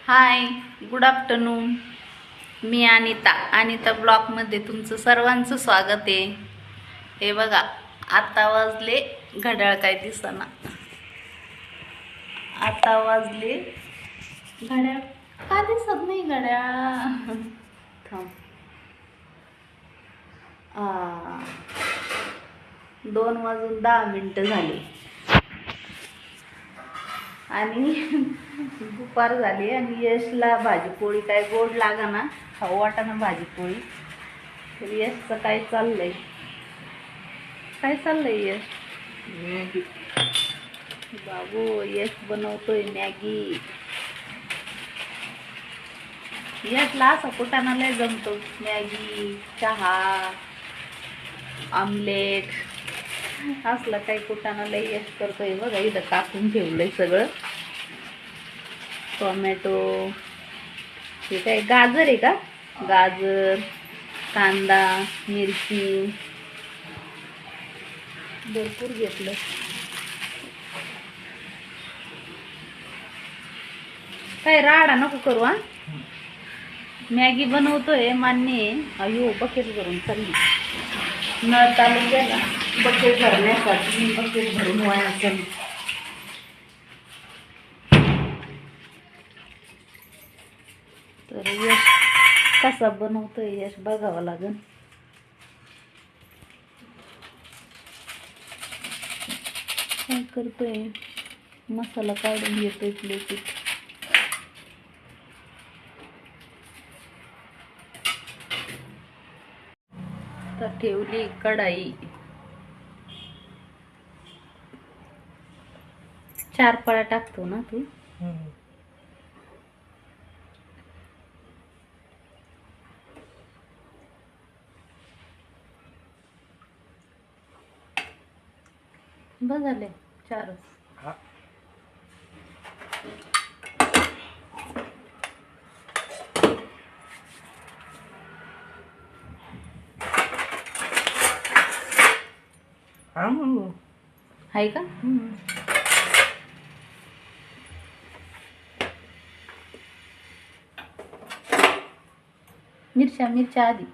हाय, good afternoon. मी अनिता ब्लॉगमध्ये तुमचं सर्वांचं स्वागत आहे. हे बघा, आता वाजले, घड्याळ काय दिसना, आता वाजले, घड्याळ का दिसत नाही घड्याळ. थांब, 2:10 झाले आणि दुपार झाली आणि यशला भाजीपोळी काय गोड लागाना, खाऊ वाटाना भाजीपोळी. तर यशचं काय चाललंय यश? मॅगी. बाबू, यश बनवतोय मॅगी. यशला असं कुटाणा लय जमतो, मॅगी, चहा, आमलेट असलं काही कुटाणा लय यश करतोय. बघा, इथं कापून ठेवलंय सगळं. टोमॅटो, हे काय गाजर आहे का? गाजर, कांदा, मिरची भरपूर घेतलं. काय राडा नको करू. मॅगी बनवतोय मान्य आहे. अयो, बकेट भरून चालली, नळ चालू गेला बकेट भरण्यासाठी, बकेट भरून वाया चालली. तर यश कसा बनवतोय यश बघावं लागेल. काय करतोय, मसाला काढून घेतोय प्लेटीत. तर ठेवली कढाई, 4 पळ्या टाकतो ना तू? बस झाले 4च. आहे का? मिरच्या आधी.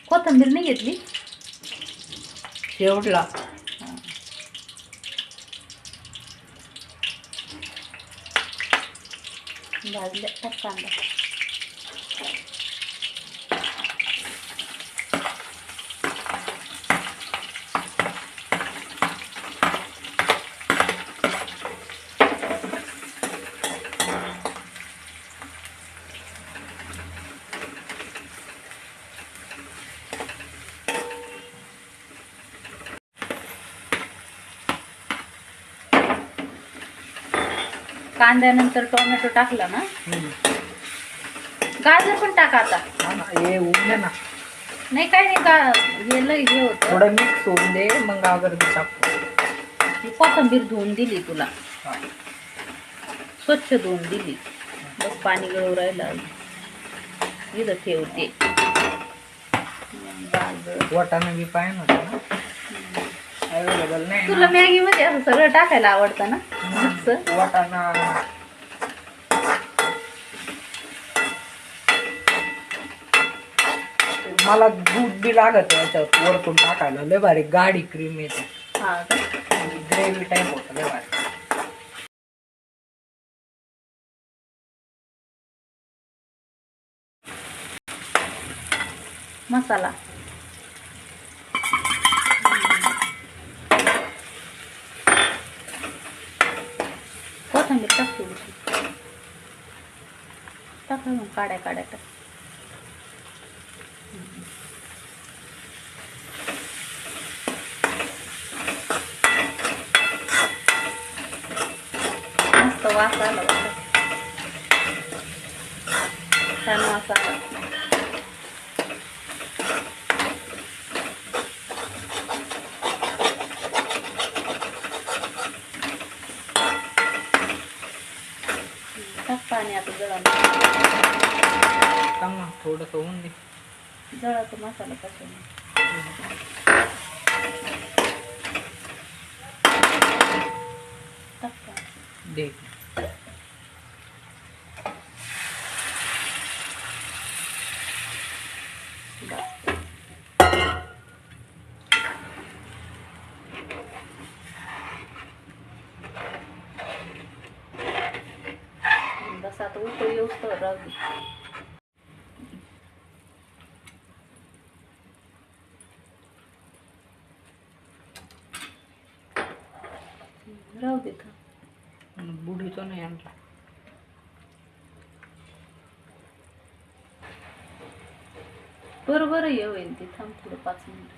कोथिंबीर नाही घेतली शेवटला. भाजल्या टाक कांदा. कांद्यानंतर टोमॅटो टाकला ना, गाजर पण टाका आता. हे उरले ना, नाही काय नाही, हे लय हे होतं. थोडं मिक्स होऊन दे, मग गाजर टाकतो. कोथिंबीर धुवून दिली तुला, स्वच्छ धुवून दिली, बस पाणी गळू राहिलं. इथं ठेवते गाजर. वाटाणा बी पाहिजे होता ना, अवेलेबल नाही. तुला मॅगी मध्ये असं सगळं टाकायला आवडतं ना? वाटाणा, मला दूध बी लागत याच्यावर वरतून टाकायला. लय भारी गाडी क्रीम येते. हा, ग्रेव्ही टाईप होतं, लय भारी. मसाला, कोथिंबीर टाकते, टाका मग काड्या टाक. मस्त वास आला, छान वास आला. टाक पाणी आता जळण. थोडंसं होऊन दे. जळाचा मसाला कसा दे. बस आता उकळी येऊस तर राहू दे. राहू दे का बुडीतो नाही आमचा. बरोबर ये होईल ते. थांब थोडं 5 मिनिट.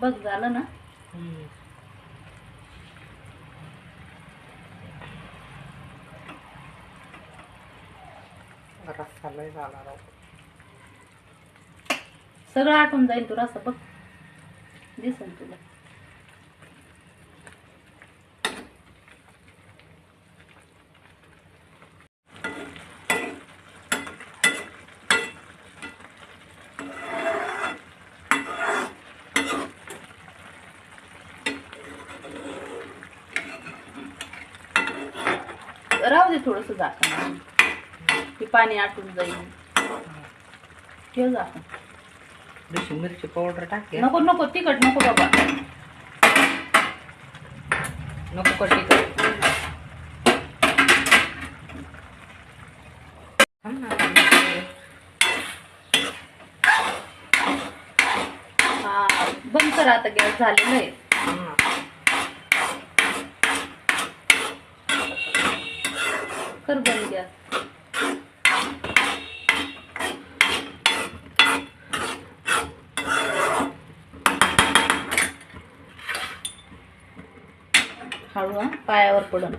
बघ झालं ना. रस्सा लय झाला राव. सगळं आटून जाईल तुला असं बघ. दिसन तुला. राहू दे थोडस झाकण. ते पाणी आटून जाईल. ठेव झाकण. जशी मिरची पावडर टाकते. नको नको तिखट नको बाबा. नको कशी कर. हा बंद कर आता. गॅस झालेलं आहे. कर बंद गॅस. हळू हा पायावर पडून.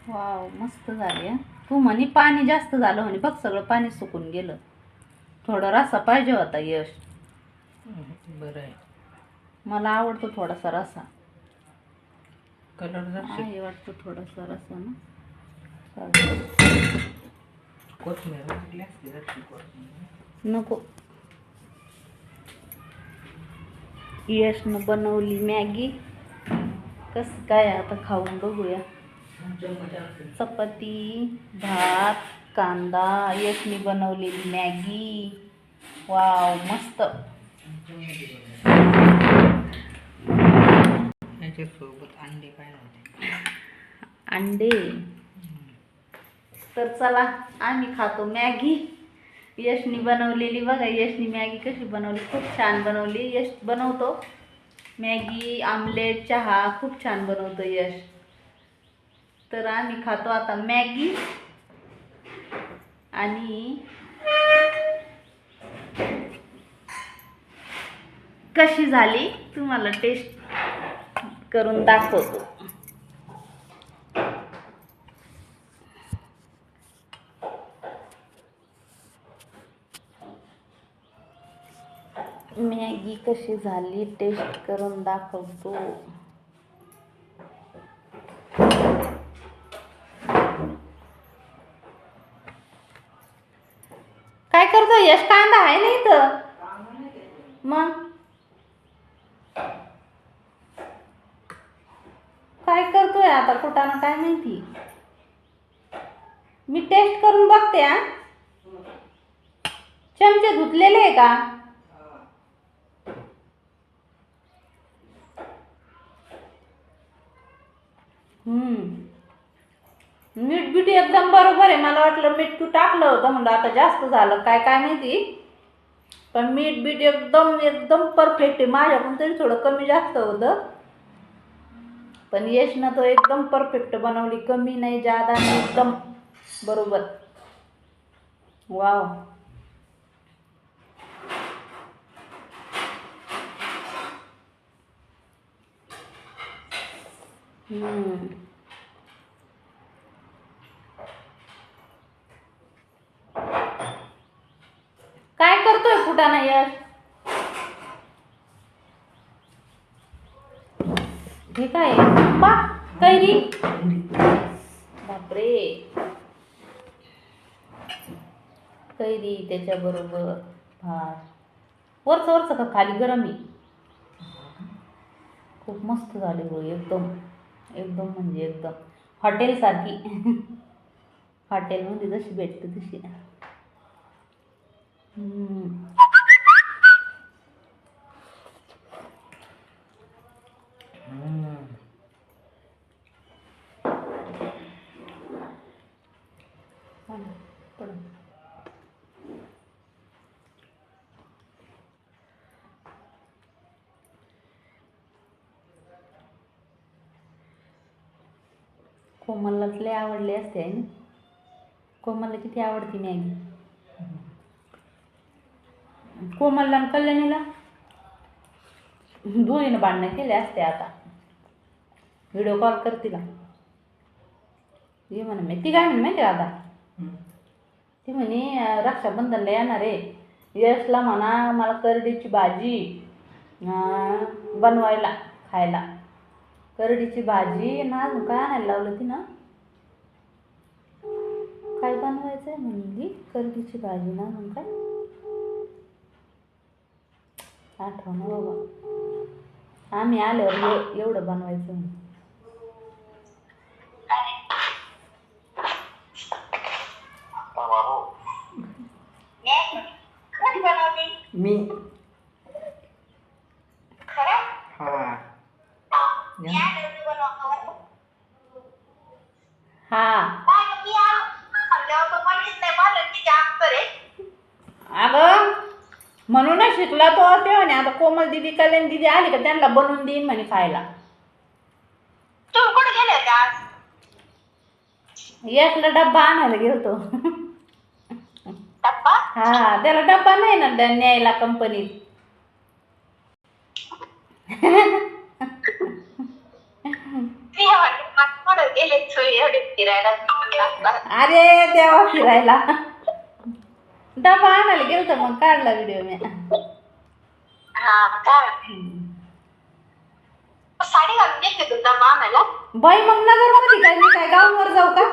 वाव मस्त झाली. तू म्हणे पाणी जास्त झालं म्हणे. बघ सगळं पाणी सुकून गेलं. थोडा रस्सा पाहिजे होता यश. बरं आहे. मला आवडतो थोडासा रस्सा. कलर आहे वाटतं थोडासा रस्सा ना. कोथिंबीर नको. यशनं बनवली मॅगी. कसं काय आता खाऊन बघूया. चपाती भात कांदा. यशनी बनवलेली मॅगी. वाव मस्त. त्याच्यासोबत अंडे पाहिजे. अंडे. तर चला आम्ही खातो मॅगी. यशनी बनवलेली. बघा यशनी मॅगी कशी बनवली. खूप छान बनवली. यश बनवतो मॅगी आमलेट चहा खूप छान बनवतो यश. तर आम्ही खातो आता मॅगी. आणि कशी झाली तुम्हाला टेस्ट करून दाखवतो. मॅगी कशी झाली टेस्ट करून दाखवतो. काय करतो यश. कांदा आहे ना इथं. मग काय करतोय आता कुठाना काय माहिती. मी टेस्ट करून बघते. हा चमचे धुतलेले आहे का. मीठ बीठ एकदम बरोबर आहे. मला वाटलं मीठ तू टाकलं होतं म्हणलं आता जास्त झालं काय काय माहिती. पण मीठ बीठ एकदम एकदम परफेक्ट आहे. माझ्याकडून तरी थोडं कमी जास्त होतं. पण यशनं तो एकदम परफेक्ट बनवली. कमी नाही जादा नाही एकदम बरोबर. वाव हम्म. काय करतोय फुटाणा यश? हे काय बा कैरी? बापरे, कैरी त्याच्याबरोबर भात. वरचं वरचं का खाली गरम आहे? खूप मस्त झाली हो, एकदम एकदम म्हणजे एकदम हॉटेल सारखी. हॉटेलमध्ये जशी भेटते तशी. कोमलला लय आवडली असते आहे ना? कोमलला किती आवडती मॅगी. कोमलला आणि कल्याणीला दोन्हीनं भांडणं केले असते. आता व्हिडिओ कॉल कर तिला. ये म्हणा मी ती काय म्हणे माहिती आता, ती म्हणे रक्षाबंधनला येणार आहे, यशला म्हणा मला करडीची भाजी बनवायला खायला. करडीची भाजी ना अजून काय आणायला लावलं ती ना, काय बनवायचं आहे म्हणली. करडीची भाजी ना अजून काय आठवण बाबा. आम्ही आल्यावर एवढं बनवायचं म्हणून. मी हा अगं म्हणूनच शिकला तो. ते म्हणे आता कोमल दिदी कल्याण दिदी आली का त्यांना बनवून देईन म्हणे खायला. यशला डब्बा आणायला गेलतो. हा त्याला डब्बा नाही ना न्यायला कंपनीत. अरे देवा फिरायला डबा आणायला गेलतो मग काढला व्हिडिओ मी. साडी घालून येते तुझा मामाला. बाई मग नगर मध्ये काय, मी काय गावावर जाऊ का?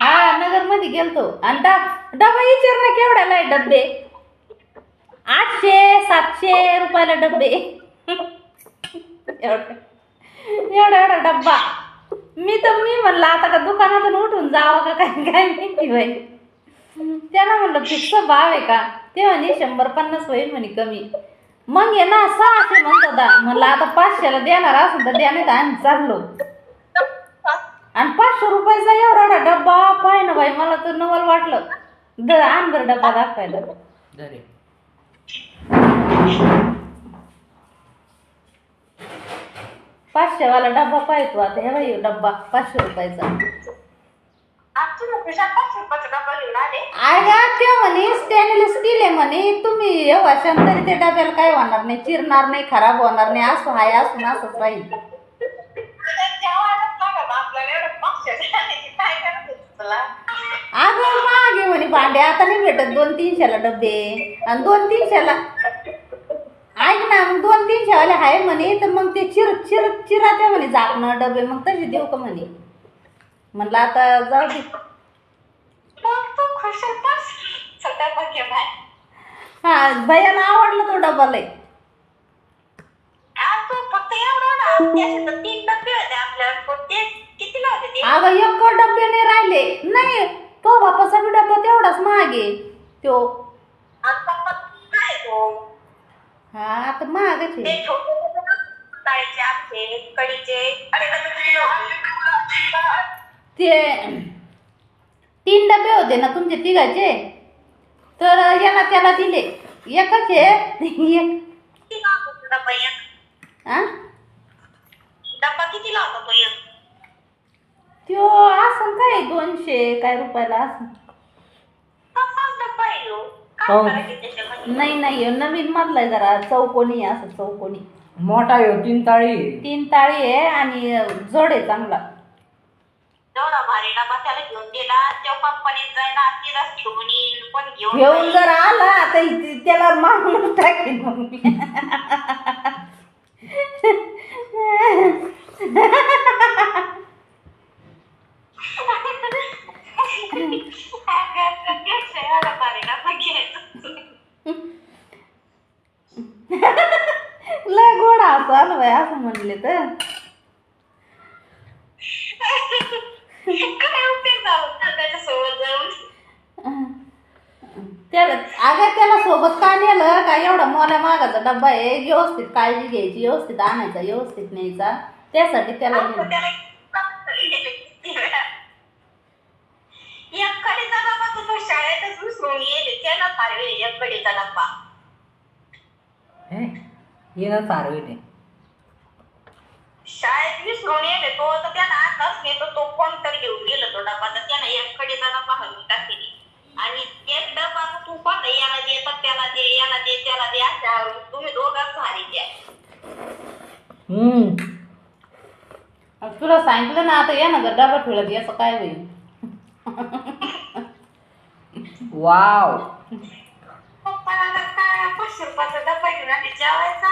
हा नगर मध्ये गेलतो. आणि डबा विचार ना केवढ्याला आहे डब्बे, 800-700 रुपयाला डब्बे. एवढा एवढा डब्बा. मी म्हणलं आता का दुकानातून उठून जावं का काय काय माहिती बाई. त्याला म्हणलं फिक्स भाव आहे का? ते म्हणे 150 होईल म्हणे कमी. मग ये ना 600 म्हणत होता. म्हणलं आता 500ला देणार असेल तर द्या, नाही तर आम्ही चाललो. आणि 500 रुपयाचा एवढा एवढा डब्बा पाय ना बाई, मला तर नवल वाटलं. आण बरं डब्बा दाखवायला. 500 वाला डब्बा पाहतो आता. हे बाई डब्बा 500 रुपयाचा. अगं ते म्हणे स्टेनलेस स्टील आहे म्हणे, तुम्ही एवढा तरी ते डब्याला काय होणार नाही, चिरणार नाही, खराब होणार नाही. असं हाय असून असंच राहील. अगं मागे म्हणे भांडे आता नाही भेटत 200-300ला डबे. आणि 200-300ला ऐक ना, मग 200-300 वाले आहे म्हणे. तर मग ते चिरा त्या म्हणे झाकणं डबे, मग तसे देऊ का म्हणे. म्हणलं आता जाऊ दे. हा भैयाला आवडला तो डबा लय. अगं एक डबे नाही राहिले. नाही तो बापाचा बी डबा तेवढाच महाग आहे तो. हा आता महागच आहे. ते 3 डबे होते ना तुमचे तिघाचे, तर याला त्याला दिले. एकच आहे डब्बा कितीला होता तो एक? त्यो असं काय 200 काय रुपयाला असं. नाही नाही नवीन मधलाय जरा चौकोनी असं चौकोनी. मोठा आहे 3 ताळी आहे. 3 ताळी आहे आणि जड आहे चांगला. एवढा भारी डबा त्याला घेऊन दिला तो कंपनीत जायला तिलाच घेऊन येईल पण घेऊन जर आला तर त्याला मागून टाकेन मग मी. एवढा भारी डबा घ्यायचा लय गोड असं आलं बाई असं म्हणले तर. काय उपयोग झाला त्याच्यासोबत जाऊन त्याला अगं त्याला सोबत का नेलं का एवढा मोठ्या मागाचा डब्बा आहे व्यवस्थित काळजी घ्यायची व्यवस्थित आणायचा व्यवस्थित न्यायचा त्यासाठी त्याला नेलं. एककडीचा डबा तो शाळेतच विसरून येईल त्याला फार वेळ एककडीचा डब्बा येणं सारं आहे. शाळेत विसरून येईल तो तर त्याला आणलाच नाही तर तो कोणतरी घेऊन गेला तो डबा तर त्यानं एककडीचा डबा हलवून टाकली आणि एक डबा तू पण याला दे तर त्याला दे याला दे त्याला दे अशा तुम्ही दोघांच भारी द्या. तुला सांगितलं ना आता या ना जर डबा ठेवला असं काय होईल. वाव. पप्पाला काय 500 रुपयाचा डबा घेऊन आली जेवायचा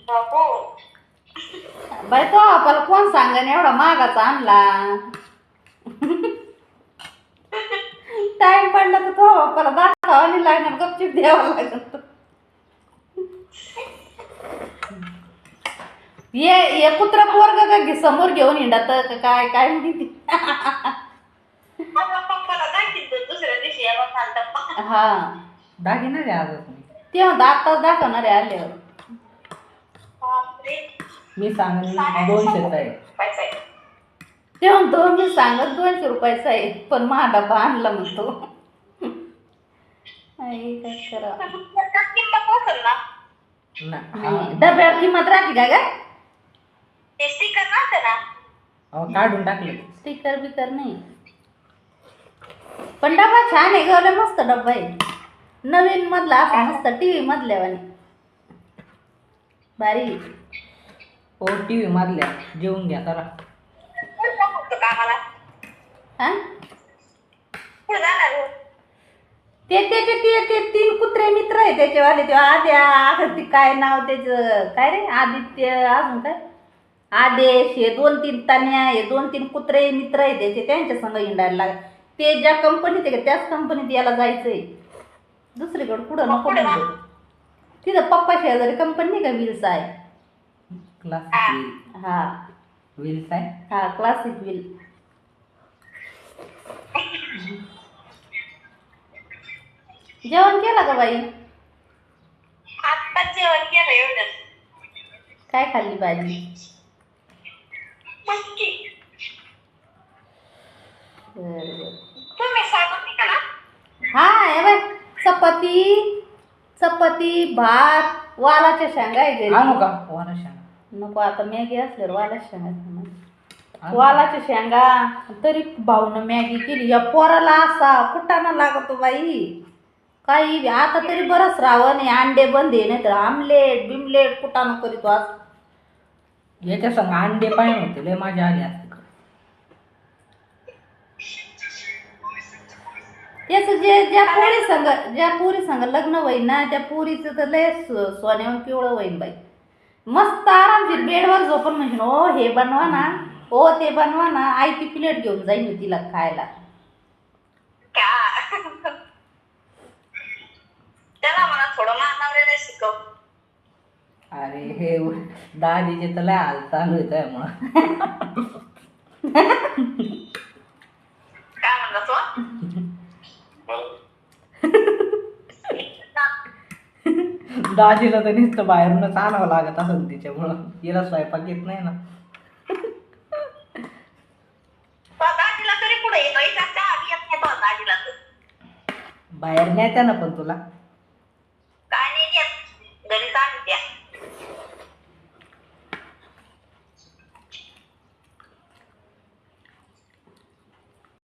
बाबो बाई तो आपल्याला कोण सांगन एवढा मागाचा आणला. टाइम पडला तर तो आपल्याला दाखवावा नाही लागणार गपचूप द्यावं लागत. ये कुत्रा पोरग का समोर घेऊन हिंडत का काय काय माहिती. पप्पाला दाखवतो दुसऱ्या दिवशी याला खाल डब्बा हा दागिना रे आजच मी. तेव्हा आत्ताच दाखवणार आहे आल्यावर. बापरे मी सांगेन 200चा आहे. पैसा आहे. ते म्हणतो मी सांगत 200 रुपयाचा आहे पण माझा डबा आणला म्हणतो. आई काय करा किंमत पोहोचल ना डब्यावर किंमत राहते का ग. ते स्टिकर राहतं ना काढून टाकले. स्टिकर बिकर नाही पण डबा छान आहे गवले मस्त डब्बा आहे नवीन मधला असं मस्त टीव्ही मधल्यावानी भारी. हो टीव्ही मारल्या जेवून घ्या चला. कामाला हा पुढे जाणार हो. त्याचे ते 3 कुत्रे मित्र आहे त्याचेवाले ते आद्या ती काय नाव त्याचं काय रे आदित्य अजून काय आदेश हे 2-3 तान्या हे 2-3 कुत्रे मित्र आहे त्याचे त्यांच्या संग हिंडायला लागत. ते ज्या कंपनीत आहे त्याच कंपनीत याला जायचंय दुसरीकडे कुठं नको म्हणतो. तिथं पप्पा शेजारी कंपनी नाही का व्हील्स आहे. क्लासिक हा व्हील्स आहे. हा क्लासिक व्हील. जेवण केलं का बाई. आत्ताच जेवण केलं एवढं काय खाल्ली भाजी. मस्की बरं तुम्ही सांगत नाही का ना हा हे बाय चपाती भात वालाच्या शेंगा आहे घरी. आणू का वाला शेंगा. नको आता मॅगी असल्यावर वालाच्या शेंगा खाणार. वालाच्या शेंगा तरी भाऊनं मॅगी केली या पोराला असा कुटाणा लागतो बाई काही आता तरी बरं श्रावण आहे अंडे बंद आहे नाही तर आमलेट बिमलेट कुटाणा करीतो आज. याच्या संग अंडे पाहिजे होते लय माझ्या आली असते. त्याच ज्या पोरी संग लग्न होईन ना त्या पोरीचं तर लय सोन्यावर पिवळं होईन बाई. मस्त आरामशीर बेडवर झोपून म्हणजे ओ हे बनवा ना ओ ते बनवा ना आई ती प्लेट घेऊन जाईन मी तिला खायला. त्याला मला थोडं मानावरेला शिकव. अरे हे दादीचे तर लय हाल चालू आहे त्यामुळं. काय म्हणला तो दाजीला तर नुसतं बाहेरूनच आणावं लागत असेल तिच्यामुळं हिला स्वयंपाक येत नाही ना. दाजीला तरी पुढे येतो इथं चहा बी येत नाही तो दाजीला. बाहेर न्यायच्या ना पण तुला